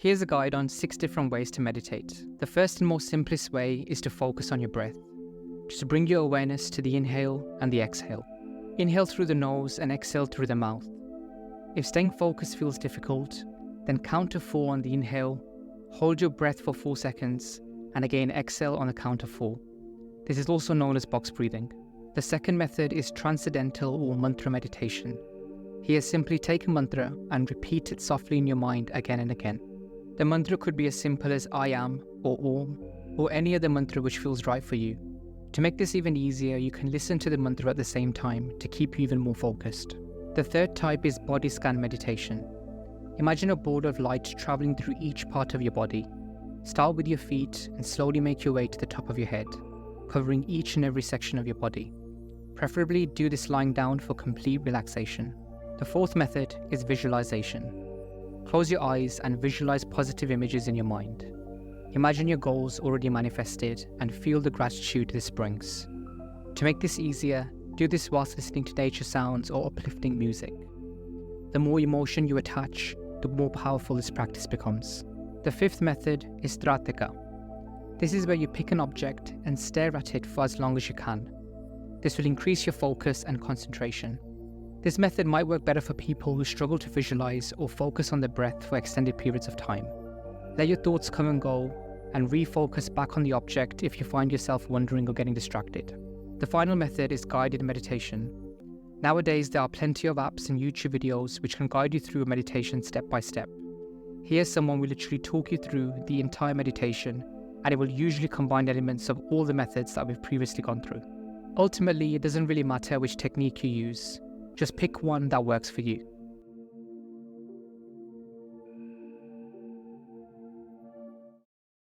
Here's a guide on 6 different ways to meditate. The first and most simplest way is to focus on your breath. Just bring your awareness to the inhale and the exhale. Inhale through the nose and exhale through the mouth. If staying focused feels difficult, then count to 4 on the inhale, hold your breath for 4 seconds, and again exhale on the count of 4. This is also known as box breathing. The second method is transcendental or mantra meditation. Here, simply take a mantra and repeat it softly in your mind again and again. The mantra could be as simple as I am or Om, or any other mantra which feels right for you. To make this even easier, you can listen to the mantra at the same time to keep you even more focused. The third type is body scan meditation. Imagine a ball of light traveling through each part of your body. Start with your feet and slowly make your way to the top of your head, covering each and every section of your body. Preferably do this lying down for complete relaxation. The fourth method is visualization. Close your eyes and visualize positive images in your mind. Imagine your goals already manifested and feel the gratitude this brings. To make this easier, do this whilst listening to nature sounds or uplifting music. The more emotion you attach, the more powerful this practice becomes. The fifth method is Tratika. This is where you pick an object and stare at it for as long as you can. This will increase your focus and concentration. This method might work better for people who struggle to visualize or focus on the breath for extended periods of time. Let your thoughts come and go, and refocus back on the object if you find yourself wandering or getting distracted. The final method is guided meditation. Nowadays, there are plenty of apps and YouTube videos which can guide you through a meditation step by step. Here, someone will literally talk you through the entire meditation, and it will usually combine elements of all the methods that we've previously gone through. Ultimately, it doesn't really matter which technique you use. Just pick one that works for you.